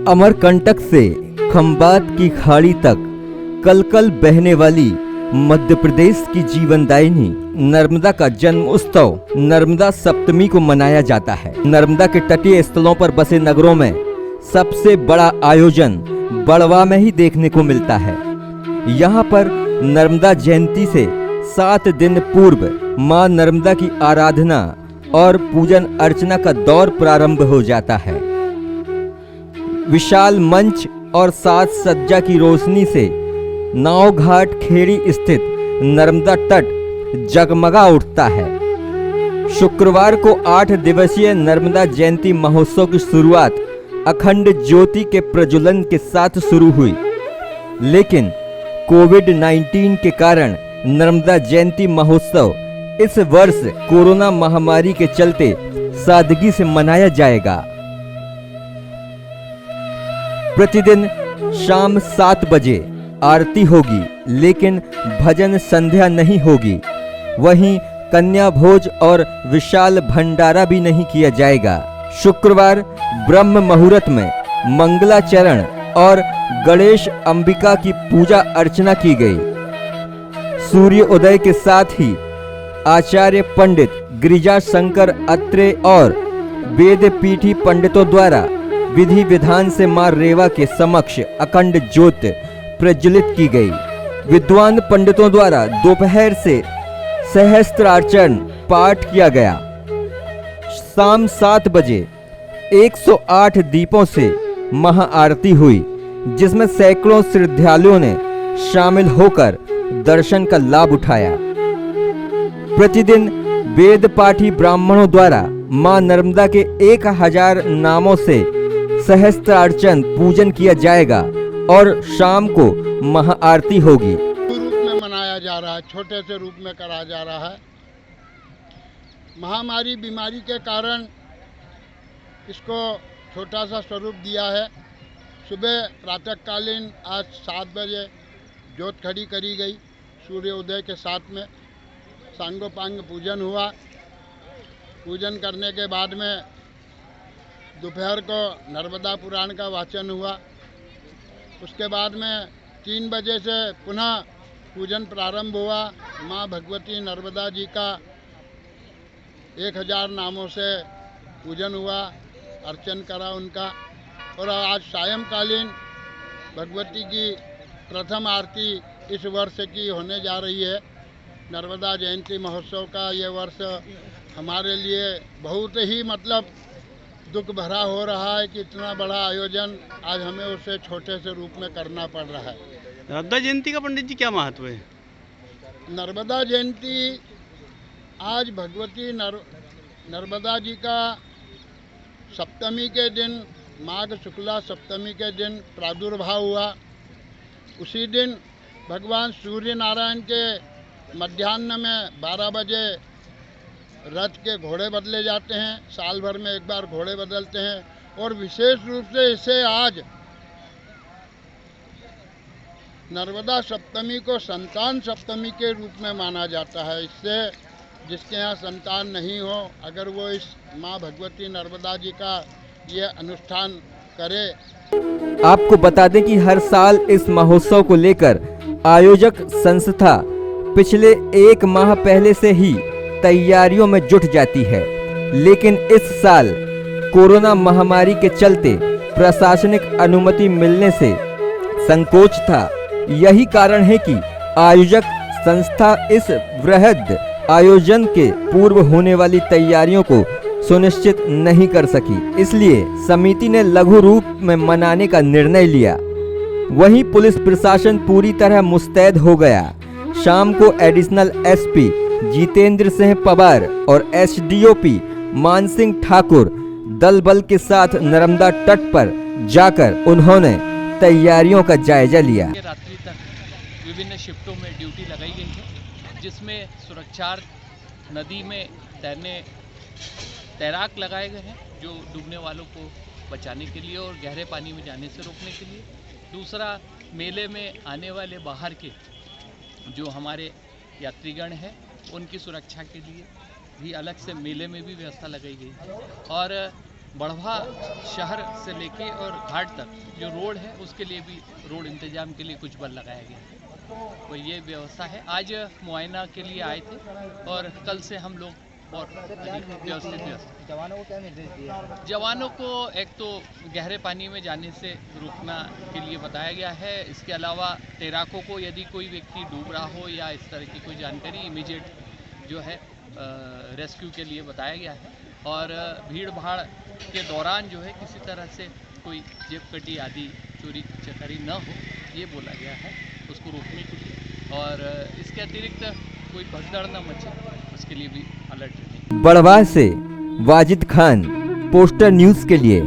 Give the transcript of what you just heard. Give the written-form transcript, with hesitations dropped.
अमरकंटक से खंबात की खाड़ी तक कल कल बहने वाली मध्य प्रदेश की जीवनदायिनी नर्मदा का जन्म उत्सव नर्मदा सप्तमी को मनाया जाता है। नर्मदा के तटीय स्थलों पर बसे नगरों में सबसे बड़ा आयोजन बड़वा में ही देखने को मिलता है। यहाँ पर नर्मदा जयंती से 7 दिन पूर्व मां नर्मदा की आराधना और पूजन अर्चना का दौर प्रारंभ हो जाता है। विशाल मंच और साज सज्जा की रोशनी से नाव घाट खेड़ी स्थित नर्मदा तट जगमगा उठता है। शुक्रवार को 8 दिवसीय नर्मदा जयंती महोत्सव की शुरुआत अखंड ज्योति के प्रज्वलन के साथ शुरू हुई, लेकिन कोविड-19 के कारण नर्मदा जयंती महोत्सव इस वर्ष कोरोना महामारी के चलते सादगी से मनाया जाएगा। प्रतिदिन शाम 7 बजे आरती होगी, लेकिन भजन संध्या नहीं होगी। वहीं कन्या भोज और विशाल भंडारा भी नहीं किया जाएगा। शुक्रवार ब्रह्म मुहूर्त में मंगलाचरण और गणेश अंबिका की पूजा अर्चना की गई। सूर्य उदय के साथ ही आचार्य पंडित गिरिजा शंकर अत्रे और वेद पीठी पंडितों द्वारा विधि विधान से मां रेवा के समक्ष अखंड ज्योत प्रज्वलित की गई। विद्वान पंडितों द्वारा दोपहर से सहस्त्रार्चन पाठ किया गया। शाम 7 बजे 108 दीपों से महाआरती हुई, जिसमें सैकड़ों श्रद्धालुओं ने शामिल होकर दर्शन का लाभ उठाया। प्रतिदिन वेद पाठी ब्राह्मणों द्वारा मां नर्मदा के 1000 नामों से सहस्त्रार्चन पूजन किया जाएगा और शाम को महाआरती होगी। रूप में मनाया जा रहा है, छोटे से रूप में करा जा रहा है। महामारी बीमारी के कारण इसको छोटा सा स्वरूप दिया है। सुबह प्रातःकालीन आज 7 बजे ज्योत खड़ी करी गई। सूर्य उदय के साथ में सांगोपांग पूजन हुआ। पूजन करने के बाद में दोपहर को नर्मदा पुराण का वाचन हुआ। उसके बाद में 3 बजे से पुनः पूजन प्रारंभ हुआ। माँ भगवती नर्मदा जी का 1000 नामों से पूजन हुआ, अर्चन करा उनका। और आज सायंकालीन भगवती की प्रथम आरती इस वर्ष की होने जा रही है। नर्मदा जयंती महोत्सव का ये वर्ष हमारे लिए बहुत ही दुख भरा हो रहा है कि इतना बड़ा आयोजन आज हमें उसे छोटे से रूप में करना पड़ रहा है। नर्मदा जयंती का पंडित जी क्या महत्व है? नर्मदा जयंती आज भगवती नर्मदा जी का सप्तमी के दिन, माघ शुक्ला सप्तमी के दिन प्रादुर्भाव हुआ। उसी दिन भगवान सूर्य नारायण के मध्याह्न में 12 बजे रथ के घोड़े बदले जाते हैं। साल भर में एक बार घोड़े बदलते हैं और विशेष रूप से इसे आज नर्मदा सप्तमी को संतान सप्तमी के रूप में माना जाता है। इससे जिसके यहाँ संतान नहीं हो, अगर वो इस माँ भगवती नर्मदा जी का ये अनुष्ठान करे। आपको बता दें कि हर साल इस महोत्सव को लेकर आयोजक संस्था पिछले 1 माह पहले से ही तैयारियों में जुट जाती है, लेकिन इस साल कोरोना महामारी के चलते प्रशासनिक अनुमति मिलने से संकोच था। यही कारण है कि आयोजक संस्था इस वृहद आयोजन के पूर्व होने वाली तैयारियों को सुनिश्चित नहीं कर सकी। इसलिए समिति ने लघु रूप में मनाने का निर्णय लिया। वहीं पुलिस प्रशासन पूरी तरह मुस्तैद हो गया। शाम को एडिशनल एसपी जितेंद्र सिंह पवार और एसडीओपी मान सिंह ठाकुर दल बल के साथ नर्मदा तट पर जाकर उन्होंने तैयारियों का जायजा लिया। रात्रि तक विभिन्न शिफ्टों में ड्यूटी लगाई गई है, जिसमें सुरक्षार्थ नदी में तैराक लगाए गए हैं जो डूबने वालों को बचाने के लिए और गहरे पानी में जाने से रोकने के लिए। दूसरा, मेले में आने वाले बाहर के जो हमारे यात्रीगण हैं उनकी सुरक्षा के लिए भी अलग से मेले में भी व्यवस्था लगाई गई है। और बढ़वा शहर से लेके और घाट तक जो रोड है उसके लिए भी रोड इंतजाम के लिए कुछ बल लगाया गया है। तो ये व्यवस्था है। आज मुआयना के लिए आए थे और कल से हम लोग और व्यवस्थित जवानों को क्या निर्देश दिए? जवानों को एक तो गहरे पानी में जाने से रोकना के लिए बताया गया है। इसके अलावा तैराकों को यदि कोई व्यक्ति डूब रहा हो या इस तरह की कोई जानकारी इमीडिएट जो है रेस्क्यू के लिए बताया गया है। और भीड़ भाड़ के दौरान जो है किसी तरह से कोई जेबकटी आदि चोरी चकारी न हो ये बोला गया है उसको रोकने के लिए। और इसके अतिरिक्त कोई भगदड़ न मचे उसके लिए भी अलर्ट रहेंगे। बड़वा से वाजिद खान, पोस्टर न्यूज़ के लिए।